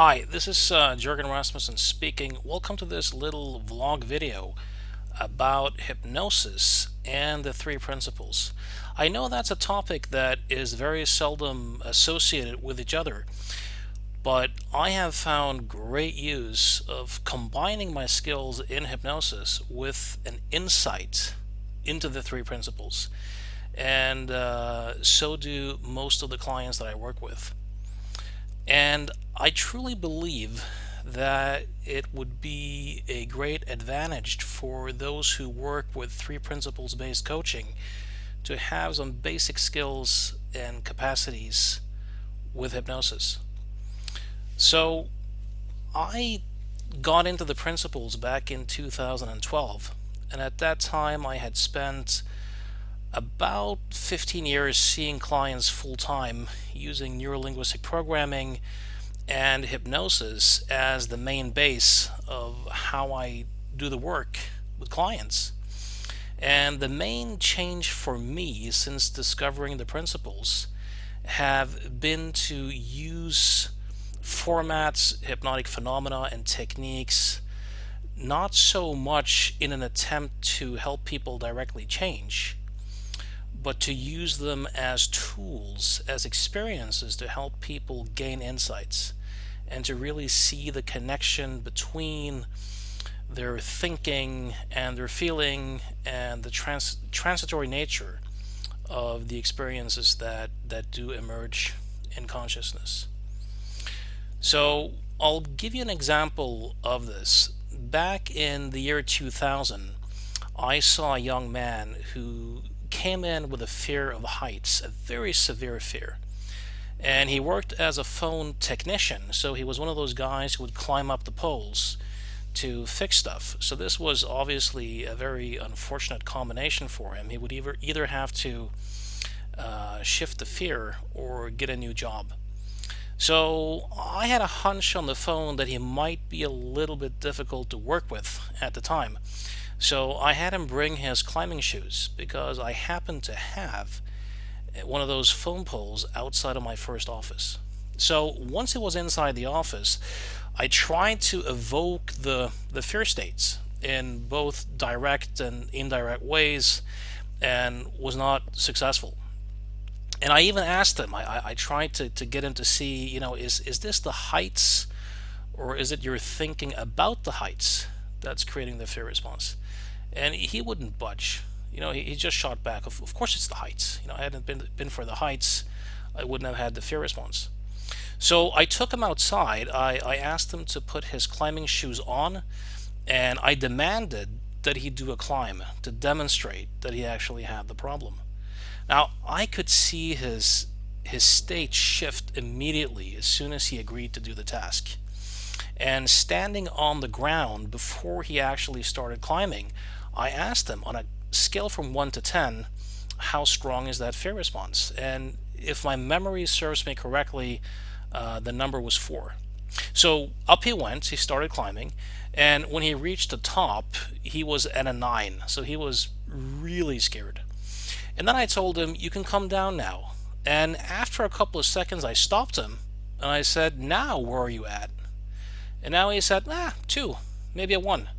Hi, this is Jürgen Rasmussen speaking. Welcome to this little vlog video about hypnosis and the three principles. I know that's a topic that is very seldom associated with each other, but I have found great use of combining my skills in hypnosis with an insight into the three principles. And so do most of the clients that I work with. And I truly believe that it would be a great advantage for those who work with three principles based coaching to have some basic skills and capacities with hypnosis. So I got into the principles back in 2012, and at that time I had spent about 15 years seeing clients full time using neurolinguistic programming and hypnosis as the main base of how I do the work with clients. And the main change for me since discovering the principles have been to use formats, hypnotic phenomena, and techniques not so much in an attempt to help people directly change, but to use them as tools, as experiences to help people gain insights and to really see the connection between their thinking and their feeling and the transitory nature of the experiences that do emerge in consciousness. So I'll give you an example of this. Back in the year 2000, I saw a young man who came in with a fear of heights, a very severe fear. And he worked as a phone technician, so he was one of those guys who would climb up the poles to fix stuff. So this was obviously a very unfortunate combination for him. He would either have to shift the fear or get a new job. So I had a hunch on the phone that he might be a little bit difficult to work with at the time. So I had him bring his climbing shoes because I happened to have one of those foam poles outside of my first office. So once it was inside the office, I tried to evoke the fear states in both direct and indirect ways and was not successful. And I even asked him, I tried to get him to see, is this the heights or is it your thinking about the heights that's creating the fear response? And he wouldn't budge. He just shot back. Of course it's the heights. Hadn't been for the heights, I wouldn't have had the fear response. So I took him outside. I asked him to put his climbing shoes on, and I demanded that he do a climb to demonstrate that he actually had the problem. Now I could see his state shift immediately as soon as he agreed to do the task. And standing on the ground before he actually started climbing, I asked him on a scale from 1 to 10, how strong is that fear response? And if my memory serves me correctly, the number was 4. So up he went, he started climbing, and when he reached the top, he was at a 9. So he was really scared. And then I told him, you can come down now. And after a couple of seconds, I stopped him and I said, now where are you at? And now he said, 2, maybe a 1,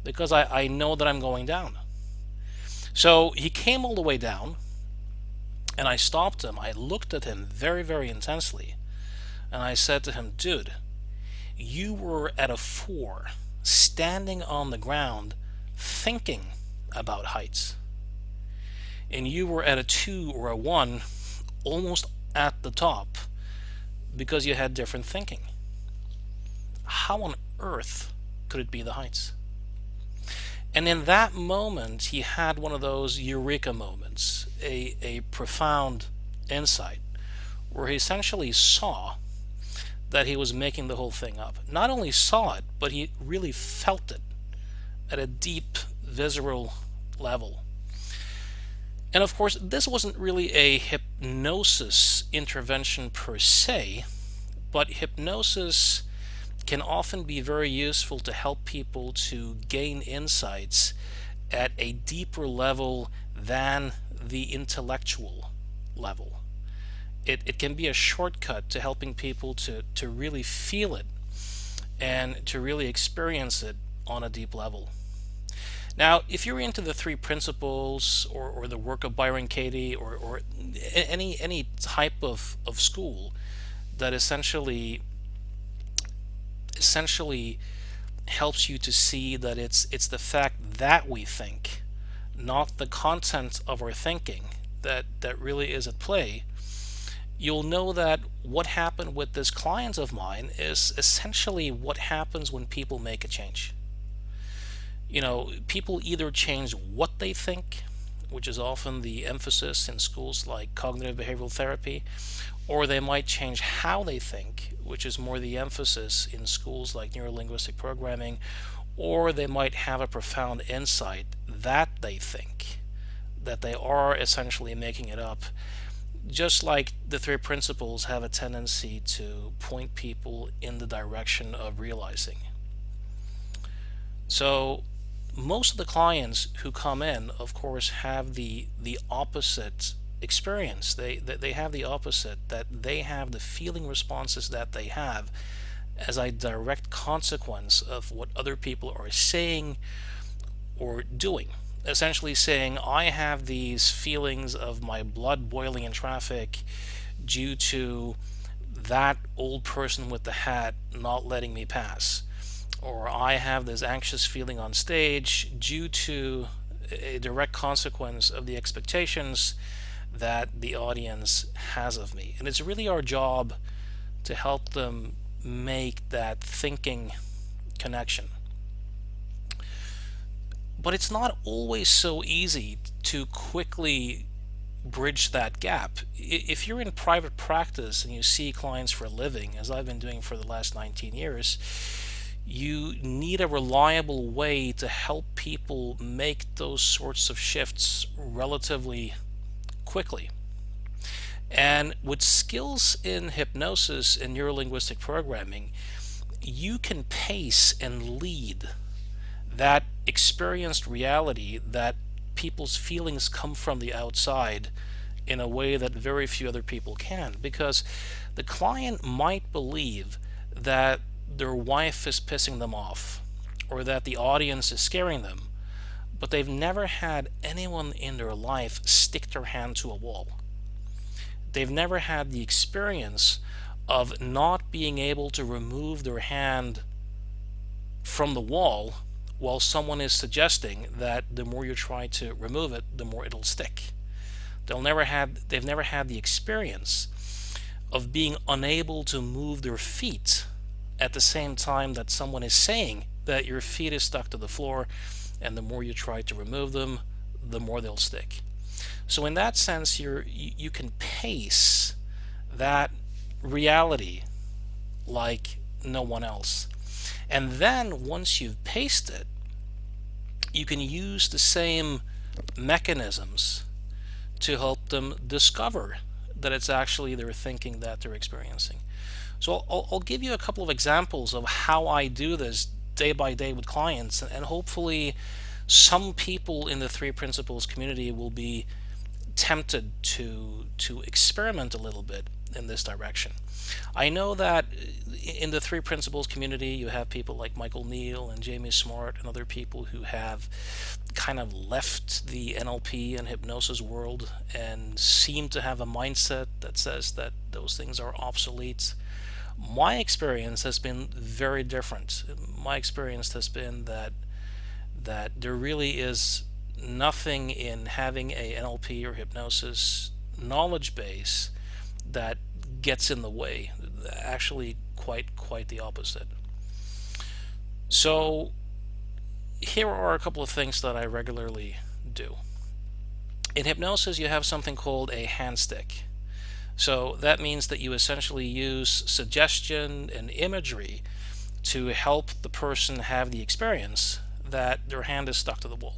because I know that I'm going down. So he came all the way down, and I stopped him. I looked at him very, very intensely, and I said to him, dude, you were at a 4, standing on the ground, thinking about heights. And you were at a 2 or a 1, almost at the top, because you had different thinking. How on earth could it be the heights? And in that moment, he had one of those eureka moments, a profound insight, where he essentially saw that he was making the whole thing up. Not only saw it, but he really felt it at a deep, visceral level. And of course, this wasn't really a hypnosis intervention per se, but hypnosis can often be very useful to help people to gain insights at a deeper level than the intellectual level. it can be a shortcut to helping people to really feel it and to really experience it on a deep level. Now, if you're into the three principles, or the work of Byron Katie, or any type of school that essentially helps you to see that it's the fact that we think, not the content of our thinking, that really is at play, you'll know that what happened with this client of mine is essentially what happens when people make a change. People either change what they think, which is often the emphasis in schools like cognitive behavioral therapy, or they might change how they think, which is more the emphasis in schools like neurolinguistic programming, or they might have a profound insight that they think, that they are essentially making it up, just like the three principles have a tendency to point people in the direction of realizing. So most of the clients who come in, of course, have the opposite experience. They have the opposite, that they have the feeling responses that they have as a direct consequence of what other people are saying or doing. Essentially saying, I have these feelings of my blood boiling in traffic due to that old person with the hat not letting me pass, or I have this anxious feeling on stage due to a direct consequence of the expectations that the audience has of me. And it's really our job to help them make that thinking connection. But it's not always so easy to quickly bridge that gap. If you're in private practice and you see clients for a living, as I've been doing for the last 19 years, you need a reliable way to help people make those sorts of shifts relatively quickly. And with skills in hypnosis and neurolinguistic programming, you can pace and lead that experienced reality that people's feelings come from the outside in a way that very few other people can, because the client might believe that their wife is pissing them off, or that the audience is scaring them, but they've never had anyone in their life stick their hand to a wall. They've never had the experience of not being able to remove their hand from the wall while someone is suggesting that the more you try to remove it, the more it'll stick. They've never had the experience of being unable to move their feet at the same time that someone is saying that your feet is stuck to the floor, and the more you try to remove them, the more they'll stick. So in that sense, you can pace that reality like no one else. And then once you've paced it, you can use the same mechanisms to help them discover that it's actually their thinking that they're experiencing. So I'll give you a couple of examples of how I do this day by day with clients, and hopefully some people in the Three Principles community will be tempted to experiment a little bit in this direction. I know that in the Three Principles community you have people like Michael Neal and Jamie Smart and other people who have kind of left the NLP and hypnosis world and seem to have a mindset that says that those things are obsolete. My experience has been very different. My experience has been that there really is nothing in having a NLP or hypnosis knowledge base that gets in the way. Actually, quite the opposite. So here are a couple of things that I regularly do. In hypnosis, you have something called a hand stick. So that means that you essentially use suggestion and imagery to help the person have the experience that their hand is stuck to the wall,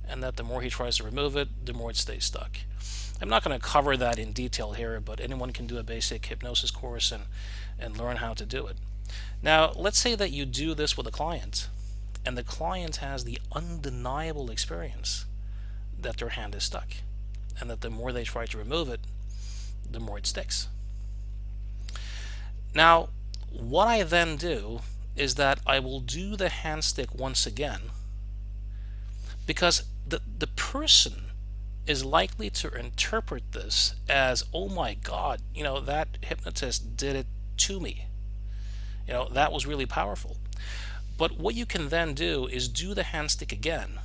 and that the more he tries to remove it, the more it stays stuck. I'm not going to cover that in detail here, but anyone can do a basic hypnosis course and learn how to do it. Now, let's say that you do this with a client, and the client has the undeniable experience that their hand is stuck, and that the more they try to remove it, the more it sticks. Now, what I then do is that I will do the hand stick once again, because the person is likely to interpret this as, oh my God, that hypnotist did it to me. That was really powerful. But what you can then do is do the hand stick again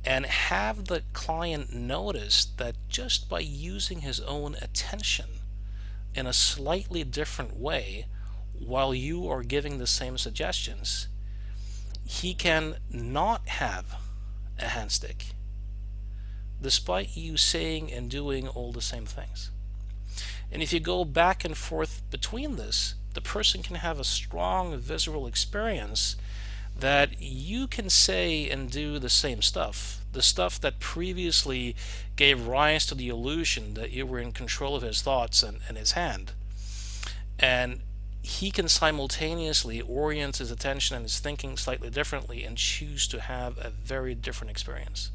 and have the client notice that just by using his own attention in a slightly different way while you are giving the same suggestions, he can not have a hand stick despite you saying and doing all the same things. And if you go back and forth between this, the person can have a strong visual experience that you can say and do the same stuff, the stuff that previously gave rise to the illusion that you were in control of his thoughts and his hand. And he can simultaneously orient his attention and his thinking slightly differently and choose to have a very different experience.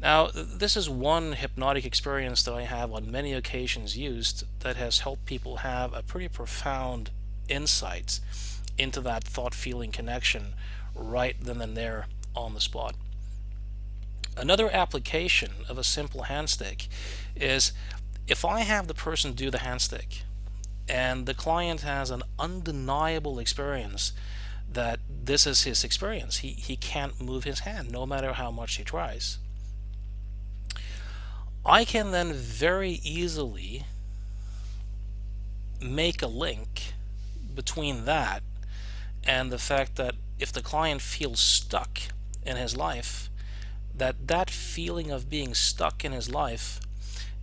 Now, this is one hypnotic experience that I have on many occasions used that has helped people have a pretty profound insight into that thought-feeling connection right then and there on the spot. Another application of a simple hand stick is if I have the person do the hand stick and the client has an undeniable experience that this is his experience, he can't move his hand no matter how much he tries, I can then very easily make a link between that and the fact that if the client feels stuck in his life, that feeling of being stuck in his life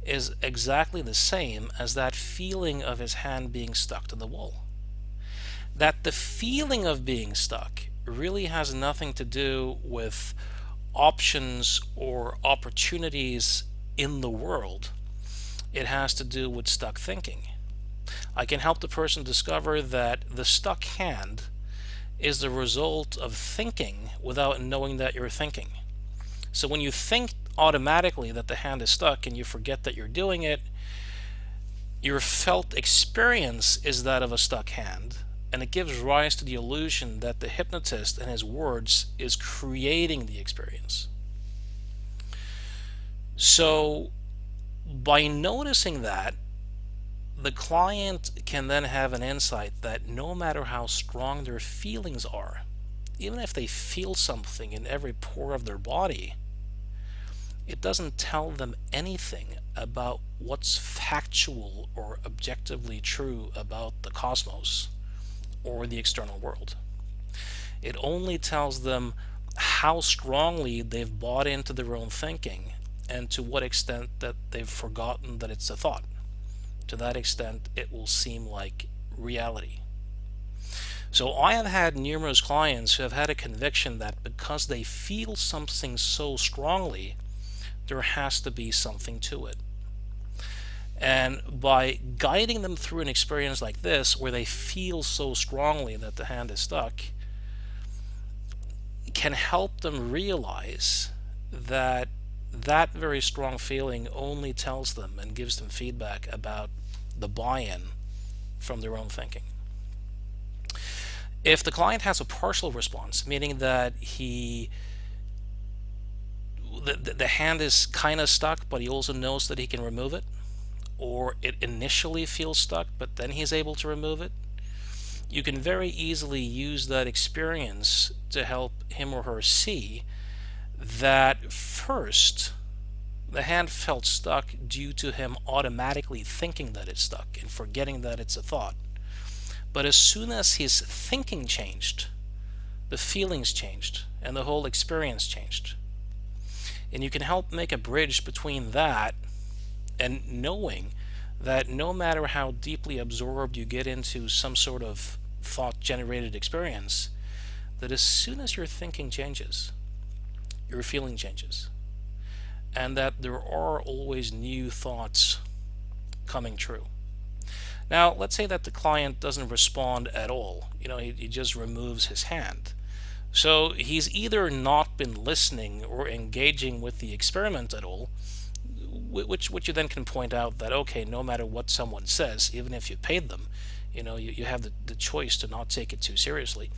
is exactly the same as that feeling of his hand being stuck to the wall. That the feeling of being stuck really has nothing to do with options or opportunities in the world. It has to do with stuck thinking. I can help the person discover that the stuck hand is the result of thinking without knowing that you're thinking. So when you think automatically that the hand is stuck and you forget that you're doing it, your felt experience is that of a stuck hand, and it gives rise to the illusion that the hypnotist and his words is creating the experience. So by noticing that, the client can then have an insight that no matter how strong their feelings are, even if they feel something in every pore of their body, it doesn't tell them anything about what's factual or objectively true about the cosmos or the external world. It only tells them how strongly they've bought into their own thinking and to what extent that they've forgotten that it's a thought. To that extent, it will seem like reality. So I have had numerous clients who have had a conviction that because they feel something so strongly, there has to be something to it. And by guiding them through an experience like this, where they feel so strongly that the hand is stuck, can help them realize that that very strong feeling only tells them and gives them feedback about the buy-in from their own thinking. If the client has a partial response, meaning that the hand is kind of stuck, but he also knows that he can remove it, or it initially feels stuck, but then he's able to remove it, you can very easily use that experience to help him or her see that first the hand felt stuck due to him automatically thinking that it's stuck and forgetting that it's a thought. But as soon as his thinking changed, the feelings changed and the whole experience changed. And you can help make a bridge between that and knowing that no matter how deeply absorbed you get into some sort of thought-generated experience, that as soon as your thinking changes, your feeling changes, and that there are always new thoughts coming true. Now, let's say that the client doesn't respond at all. He just removes his hand. So he's either not been listening or engaging with the experiment at all, which you then can point out that, okay, no matter what someone says, even if you paid them, you have the choice to not take it too seriously.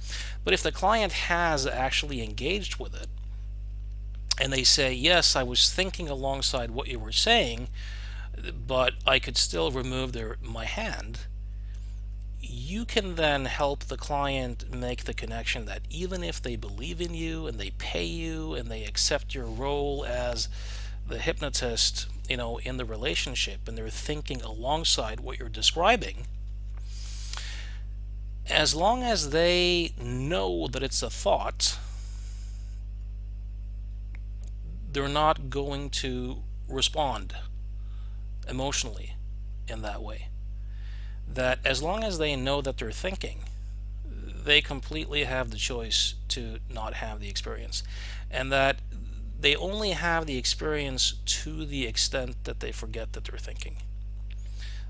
But if the client has actually engaged with it, and they say, yes, I was thinking alongside what you were saying, but I could still remove my hand, you can then help the client make the connection that even if they believe in you and they pay you and they accept your role as the hypnotist, in the relationship, and they're thinking alongside what you're describing, as long as they know that it's a thought, they're not going to respond emotionally in that way. That as long as they know that they're thinking, they completely have the choice to not have the experience, and that they only have the experience to the extent that they forget that they're thinking.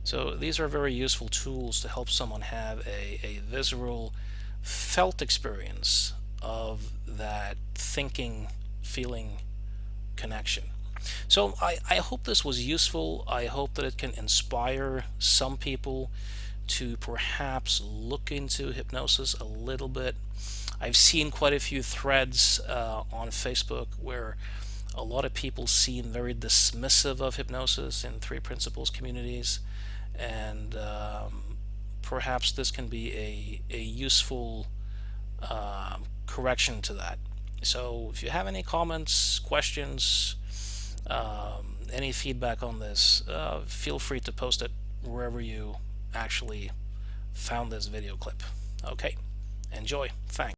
So these are very useful tools to help someone have a visceral, felt experience of that thinking, feeling connection. So I hope this was useful. I hope that it can inspire some people to perhaps look into hypnosis a little bit. I've seen quite a few threads on Facebook where a lot of people seem very dismissive of hypnosis in Three Principles communities, and perhaps this can be a useful correction to that. So if you have any comments, questions, any feedback on this, feel free to post it wherever you actually found this video clip. Okay, enjoy. Thanks.